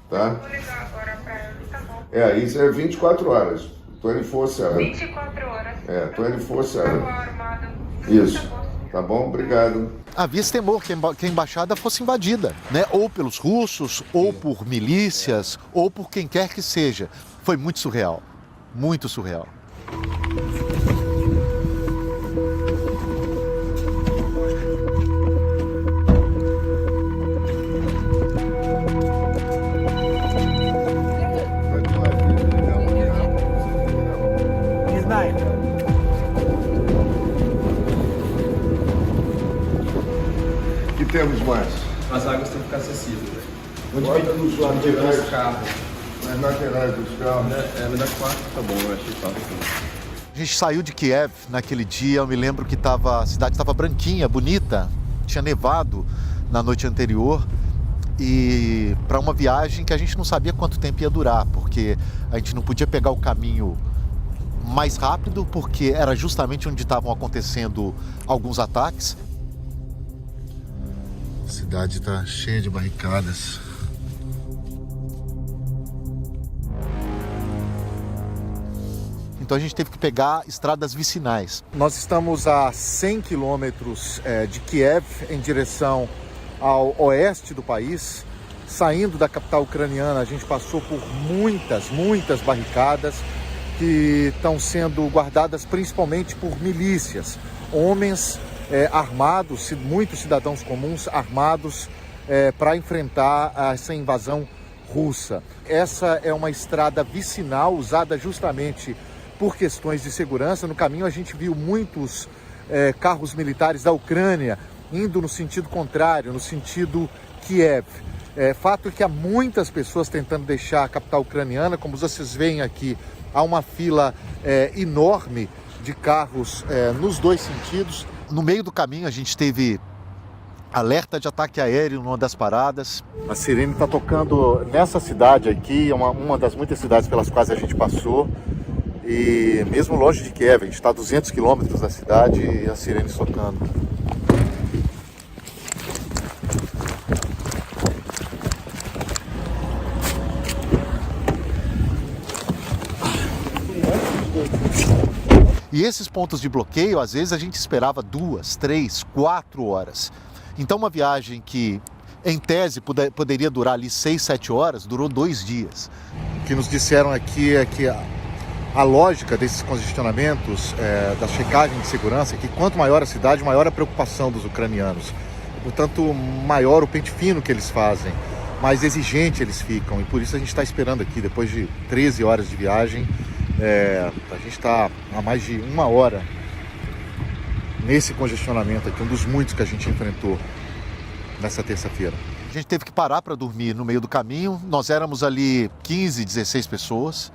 tá? Vou ligar agora pra ele, tá bom. Isso é 24 horas, 24/7. 24 horas. 24/7. Armado. Isso, tá bom? Obrigado. Havia esse temor que a embaixada fosse invadida, né? Ou pelos russos, ou por milícias, ou por quem quer que seja. Foi muito surreal, muito surreal. O que temos mais? As águas têm que ficar acessíveis. Bota nos laterais dos carros. Nas laterais dos carros. Me dá 4, tá bom, eu achei fácil. A gente saiu de Kiev naquele dia, eu me lembro que a cidade estava branquinha, bonita, tinha nevado na noite anterior e para uma viagem que a gente não sabia quanto tempo ia durar, porque a gente não podia pegar o caminho mais rápido, porque era justamente onde estavam acontecendo alguns ataques. A cidade está cheia de barricadas. Então a gente teve que pegar estradas vicinais. Nós estamos a 100 quilômetros de Kiev em direção ao oeste do país. Saindo da capital ucraniana, a gente passou por muitas barricadas que estão sendo guardadas principalmente por milícias, homens armados, muitos cidadãos comuns armados para enfrentar essa invasão russa. Essa é uma estrada vicinal usada justamente por questões de segurança. No caminho a gente viu muitos carros militares da Ucrânia indo no sentido contrário, no sentido Kiev. Fato é que há muitas pessoas tentando deixar a capital ucraniana. Como vocês veem aqui, há uma fila enorme de carros nos dois sentidos. No meio do caminho a gente teve alerta de ataque aéreo numa das paradas. A sirene está tocando nessa cidade aqui, é uma das muitas cidades pelas quais a gente passou. E mesmo longe de Kiev, a gente está a 200 quilômetros da cidade e a sirene tocando. E esses pontos de bloqueio, às vezes a gente esperava 2, 3, 4 horas. Então uma viagem que, em tese, poderia durar ali 6, 7 horas, durou 2 dias. O que nos disseram aqui é que a lógica desses congestionamentos, da checagem de segurança, é que quanto maior a cidade, maior a preocupação dos ucranianos. Portanto, maior o pente fino que eles fazem, mais exigente eles ficam. E por isso a gente está esperando aqui, depois de 13 horas de viagem, a gente está há mais de 1 hora nesse congestionamento aqui, um dos muitos que a gente enfrentou nessa terça-feira. A gente teve que parar para dormir no meio do caminho. Nós éramos ali 15, 16 pessoas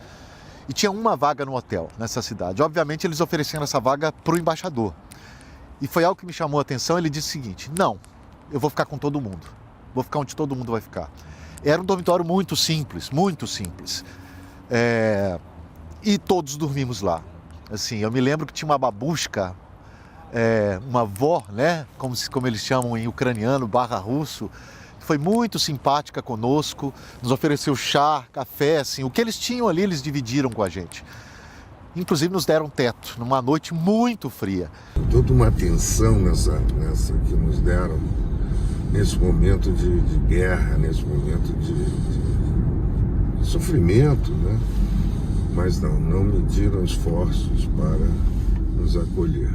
e tinha uma vaga no hotel nessa cidade. Obviamente eles ofereceram essa vaga para o embaixador. E foi algo que me chamou a atenção. Ele disse o seguinte: não, eu vou ficar com todo mundo. Vou ficar onde todo mundo vai ficar. Era um dormitório muito simples, muito simples. E todos dormimos lá. Assim, eu me lembro que tinha uma babushka, uma avó, né, como eles chamam em ucraniano, /russo, que foi muito simpática conosco, nos ofereceu chá, café, assim, o que eles tinham ali eles dividiram com a gente. Inclusive nos deram teto, numa noite muito fria. Toda uma atenção nessa que nos deram, nesse momento de guerra, nesse momento de sofrimento, né? Mas não mediram esforços para nos acolher.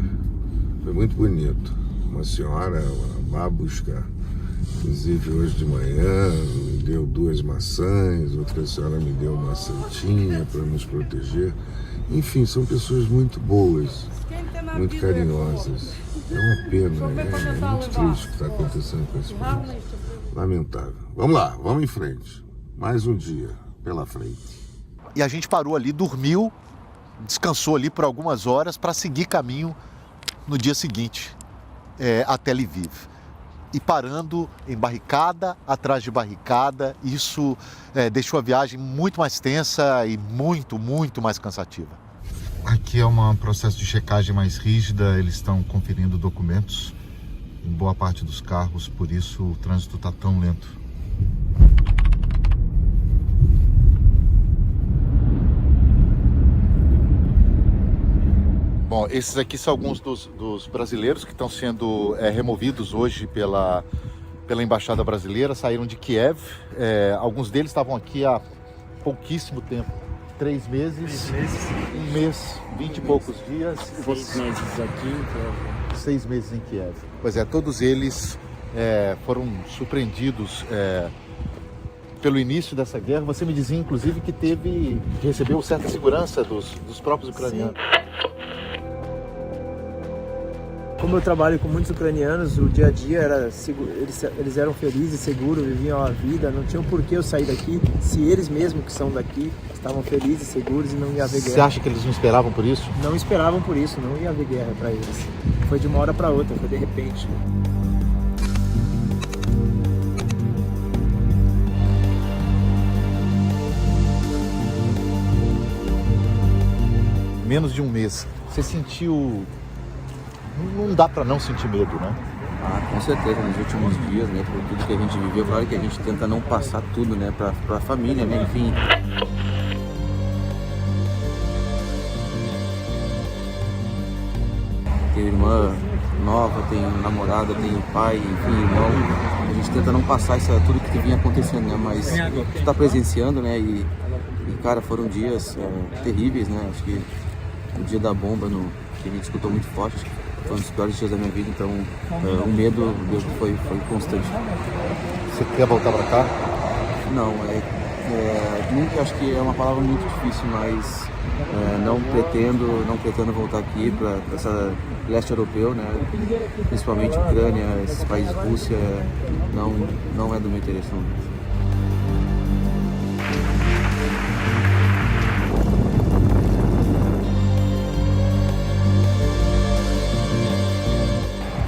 Foi muito bonito. Uma senhora, uma babushka, inclusive hoje de manhã, me deu 2 maçãs, outra senhora me deu uma santinha para nos proteger. Enfim, são pessoas muito boas, muito carinhosas. É uma pena, é muito triste o que está acontecendo com esse país. Lamentável. Vamos lá, vamos em frente. Mais um dia pela frente. E a gente parou ali, dormiu, descansou ali por algumas horas para seguir caminho no dia seguinte, até Lviv. E parando em barricada atrás de barricada, isso deixou a viagem muito mais tensa e muito mais cansativa. Aqui é um processo de checagem mais rígida, eles estão conferindo documentos em boa parte dos carros, por isso o trânsito está tão lento. Bom, esses aqui são alguns dos brasileiros que estão sendo removidos hoje pela Embaixada Brasileira, saíram de Kiev. Alguns deles estavam aqui há pouquíssimo tempo, 3 meses, 1 mês, 20 e poucos dias. 6 meses aqui em Kiev. 6 meses em Kiev. Pois é, todos eles foram surpreendidos pelo início dessa guerra. Você me dizia, inclusive, que recebeu certa segurança dos próprios ucranianos. Como eu trabalho com muitos ucranianos, o dia a dia era seguro, eles eram felizes, seguros, viviam a vida, não tinha por que eu sair daqui, se eles mesmos que são daqui estavam felizes, seguros e não ia haver guerra. Você acha que eles não esperavam por isso? Não esperavam por isso, não ia haver guerra para eles. Foi de uma hora para outra, foi de repente. Menos de 1 mês. Você sentiu... Não dá para não sentir medo, né? Com certeza, nos últimos dias, né, por tudo que a gente viveu, claro que a gente tenta não passar tudo, né, pra família, né, enfim. Tem irmã nova, tem namorada, tem o pai, enfim, irmão. A gente tenta não passar tudo que vinha acontecendo, né, mas tu tá presenciando, né, e cara, foram dias terríveis, né, acho que o dia da bomba, que a gente escutou muito forte, foi um dos piores dias da minha vida, então o medo foi constante. Você quer voltar para cá? Não, nunca, acho que é uma palavra muito difícil, mas não pretendo voltar aqui para essa leste europeu, né? Principalmente Ucrânia, esses países, Rússia, não é do meu interesse. Não.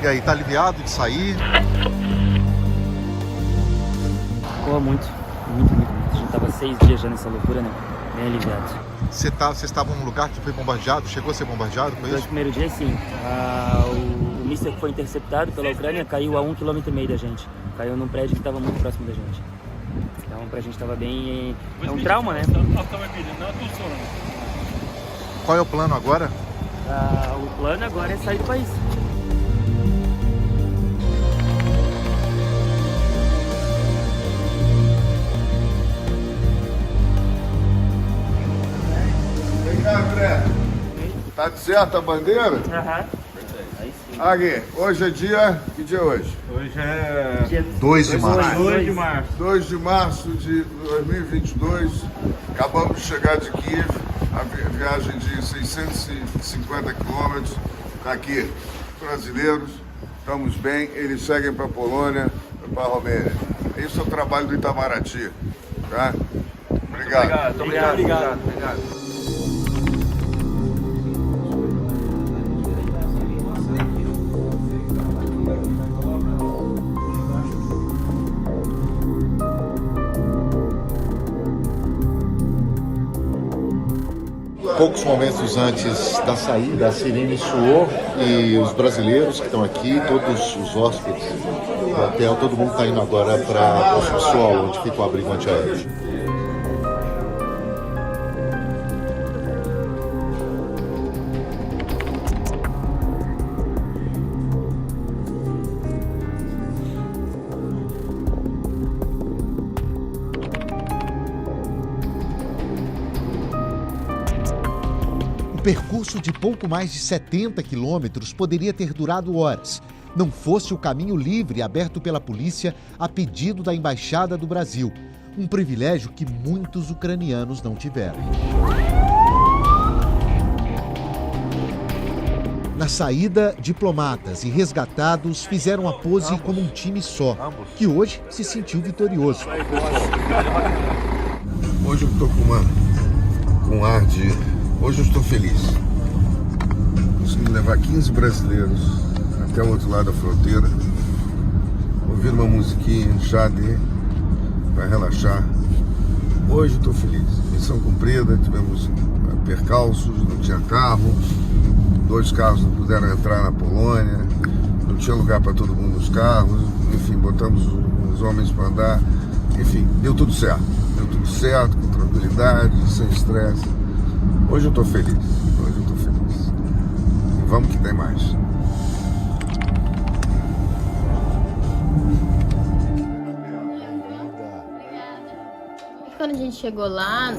E aí, tá aliviado de sair? Pô, muito. A gente tava 6 dias já nessa loucura, né? Bem aliviado. Vocês estavam num lugar que foi bombardeado? Chegou a ser bombardeado, foi isso? No primeiro dia, sim. O míssil que foi interceptado pela Ucrânia caiu a 1,5 km da gente. Caiu num prédio que estava muito próximo da gente. Então, pra gente tava bem... É um trauma, né? Qual é o plano agora? O plano agora é sair do país. André, tá certo a bandeira? Aham. Aqui, hoje é dia... Que dia é hoje? Hoje é... 2 de março. 2 de março. 2 de março de 2022. Acabamos de chegar de Kiev, a viagem de 650 quilômetros. Aqui, brasileiros, estamos bem. Eles seguem para a Polônia, para a Romênia. Esse é o trabalho do Itamaraty. Tá? Obrigado. Obrigado. Poucos momentos antes da saída, a sirene soou e os brasileiros que estão aqui, todos os hóspedes do hotel, todo mundo está indo agora para o subsolo, onde fica o abrigo antiaéreo. O percurso de pouco mais de 70 quilômetros poderia ter durado horas, não fosse o caminho livre aberto pela polícia a pedido da Embaixada do Brasil, um privilégio que muitos ucranianos não tiveram. Na saída, diplomatas e resgatados fizeram a pose como um time só, que hoje se sentiu vitorioso. Hoje eu estou com um ar de... Hoje eu estou feliz. Consegui levar 15 brasileiros até o outro lado da fronteira, ouvir uma musiquinha, um chá para relaxar. Hoje estou feliz. Missão cumprida, tivemos percalços, não tinha carro, 2 carros não puderam entrar na Polônia, não tinha lugar para todo mundo nos carros, enfim, botamos os homens para andar, enfim, deu tudo certo, com tranquilidade, sem estresse. Hoje eu estou feliz, e vamos que tem mais. Quando a gente chegou lá,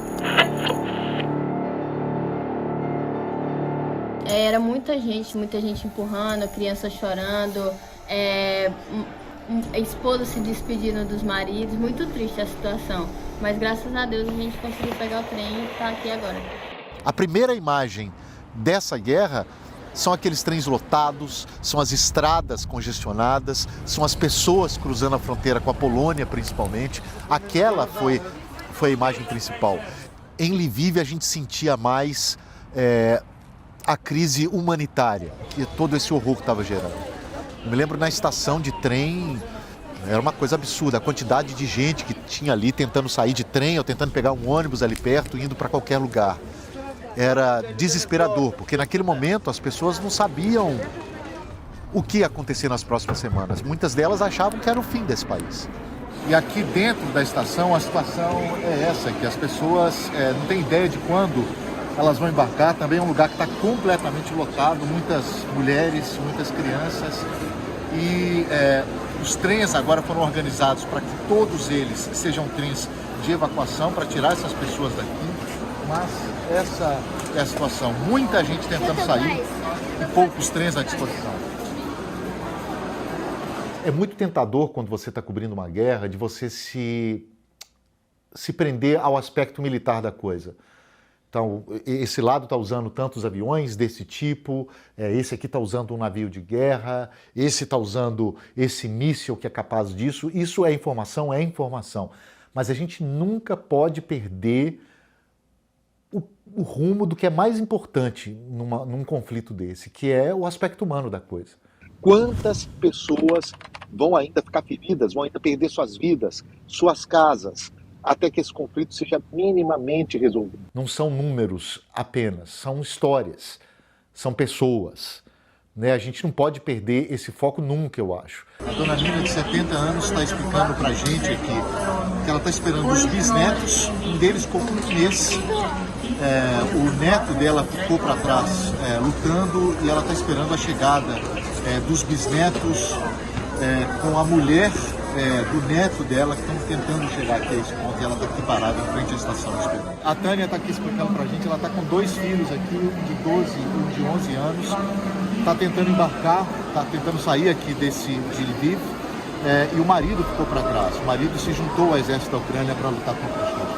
era muita gente empurrando, crianças chorando, a esposa se despedindo dos maridos, muito triste a situação. Mas graças a Deus a gente conseguiu pegar o trem e tá aqui agora. A primeira imagem dessa guerra são aqueles trens lotados, são as estradas congestionadas, são as pessoas cruzando a fronteira com a Polônia, principalmente. Aquela foi a imagem principal. Em Lviv a gente sentia mais a crise humanitária, que todo esse horror estava gerando. Eu me lembro na estação de trem, era uma coisa absurda, a quantidade de gente que tinha ali tentando sair de trem ou tentando pegar um ônibus ali perto, indo para qualquer lugar. Era desesperador, porque naquele momento as pessoas não sabiam o que ia acontecer nas próximas semanas. Muitas delas achavam que era o fim desse país. E aqui dentro da estação, a situação é essa, que as pessoas não têm ideia de quando elas vão embarcar. Também é um lugar que está completamente lotado, muitas mulheres, muitas crianças. E os trens agora foram organizados para que todos eles sejam trens de evacuação, para tirar essas pessoas daqui. Mas essa é a situação. Muita gente tentando sair e poucos trens à disposição. É muito tentador, quando você está cobrindo uma guerra, de você se prender ao aspecto militar da coisa. Então, esse lado está usando tantos aviões desse tipo, esse aqui está usando um navio de guerra, esse está usando esse míssil que é capaz disso. Isso é informação, Mas a gente nunca pode perder o rumo do que é mais importante num conflito desse, que é o aspecto humano da coisa. Quantas pessoas vão ainda ficar feridas, vão ainda perder suas vidas, suas casas, até que esse conflito seja minimamente resolvido? Não são números apenas, são histórias, são pessoas. Né? A gente não pode perder esse foco nunca, eu acho. A dona Nina, de 70 anos, está explicando pra gente aqui que ela está esperando os bisnetos, um deles ficou com um mês. O neto dela ficou para trás lutando e ela está esperando a chegada dos bisnetos com a mulher do neto dela que estão tentando chegar aqui a esse ponto, e ela está aqui parada em frente à estação esperando. A Tânia está aqui explicando para a gente, ela está com 2 filhos aqui, um de 12 e um de 11 anos, está tentando embarcar, está tentando sair aqui de Lviv, e o marido ficou para trás. O marido se juntou ao exército da Ucrânia para lutar contra os russos.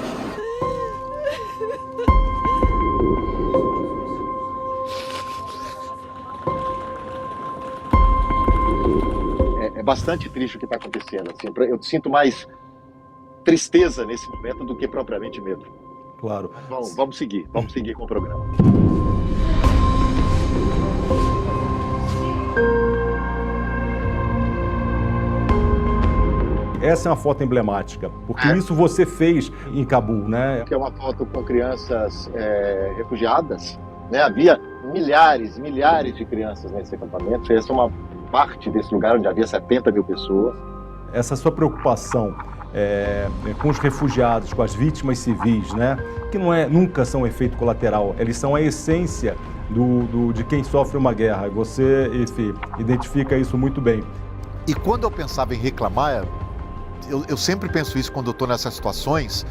É bastante triste o que está acontecendo. Assim, eu sinto mais tristeza nesse momento do que propriamente medo. Claro. Bom, vamos seguir com o programa. Essa é uma foto emblemática, porque isso você fez em Cabul, né? Que é uma foto com crianças refugiadas, né? Havia milhares de crianças nesse acampamento. Essa é uma parte desse lugar onde havia 70 mil pessoas. Essa sua preocupação com os refugiados, com as vítimas civis, né? Que nunca são efeito colateral, eles são a essência de quem sofre uma guerra. Você, enfim, identifica isso muito bem. E quando eu pensava em reclamar, eu sempre penso isso quando eu estou nessas situações,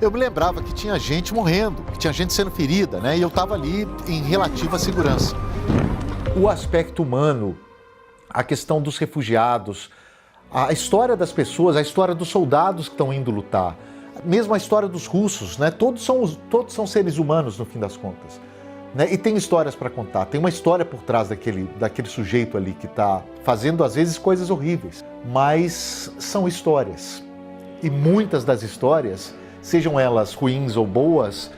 eu me lembrava que tinha gente morrendo, que tinha gente sendo ferida, né? E eu estava ali em relativa segurança. O aspecto humano, a questão dos refugiados, a história das pessoas, a história dos soldados que estão indo lutar, mesmo a história dos russos, né? Todos são seres humanos no fim das contas, né? E tem histórias para contar, tem uma história por trás daquele sujeito ali que está fazendo às vezes coisas horríveis, mas são histórias. E muitas das histórias, sejam elas ruins ou boas,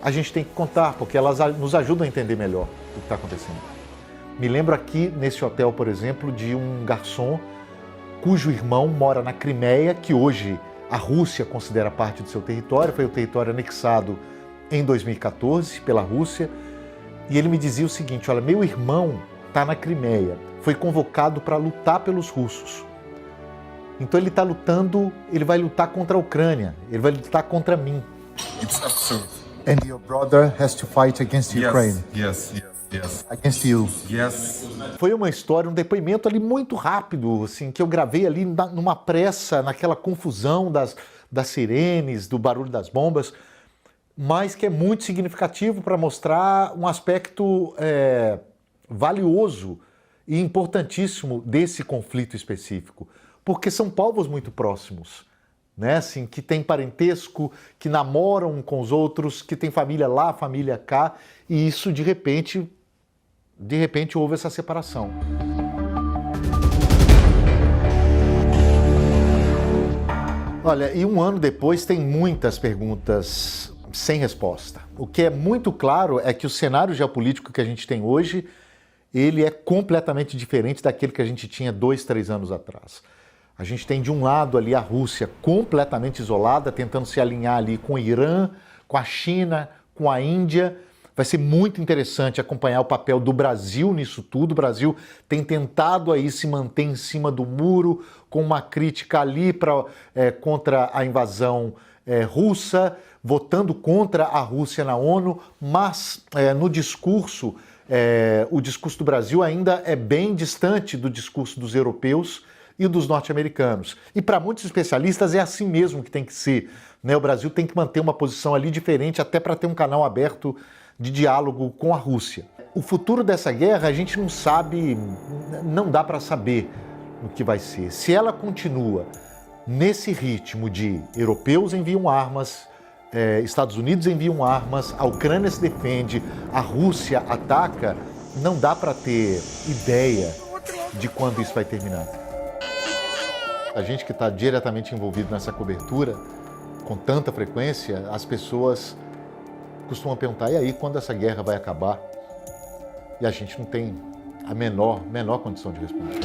a gente tem que contar, porque elas nos ajudam a entender melhor o que está acontecendo. Me lembro aqui, nesse hotel, por exemplo, de um garçom cujo irmão mora na Crimeia, que hoje a Rússia considera parte do seu território, foi o território anexado em 2014 pela Rússia, e ele me dizia o seguinte: olha, meu irmão está na Crimeia, foi convocado para lutar pelos russos. Então ele está lutando, ele vai lutar contra a Ucrânia, ele vai lutar contra mim. It's absurd. And your brother has to fight against Ukraine. Yes. Against you. Yes. Foi uma história, um depoimento ali muito rápido, assim, que eu gravei ali numa pressa, naquela confusão das sirenes, do barulho das bombas, mas que é muito significativo para mostrar um aspecto valioso e importantíssimo desse conflito específico, porque são povos muito próximos, né? Assim, que têm parentesco, que namoram um com os outros, que tem família lá, família cá, e isso de repente houve essa separação. Olha, e um ano depois tem muitas perguntas sem resposta. O que é muito claro é que o cenário geopolítico que a gente tem hoje, ele é completamente diferente daquele que a gente tinha 2, 3 anos atrás. A gente tem de um lado ali a Rússia completamente isolada, tentando se alinhar ali com o Irã, com a China, com a Índia. Vai ser muito interessante acompanhar o papel do Brasil nisso tudo. O Brasil tem tentado aí se manter em cima do muro, com uma crítica ali contra a invasão russa, votando contra a Rússia na ONU, mas no discurso, o discurso do Brasil ainda é bem distante do discurso dos europeus e dos norte-americanos. E para muitos especialistas é assim mesmo que tem que ser, né? O Brasil tem que manter uma posição ali diferente, até para ter um canal aberto de diálogo com a Rússia. O futuro dessa guerra a gente não sabe, não dá para saber o que vai ser. Se ela continua nesse ritmo de europeus enviam armas, Estados Unidos enviam armas, a Ucrânia se defende, a Rússia ataca, não dá para ter ideia de quando isso vai terminar. A gente que está diretamente envolvido nessa cobertura, com tanta frequência, as pessoas costumam perguntar, e aí, quando essa guerra vai acabar? E a gente não tem a menor condição de responder.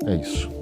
É isso.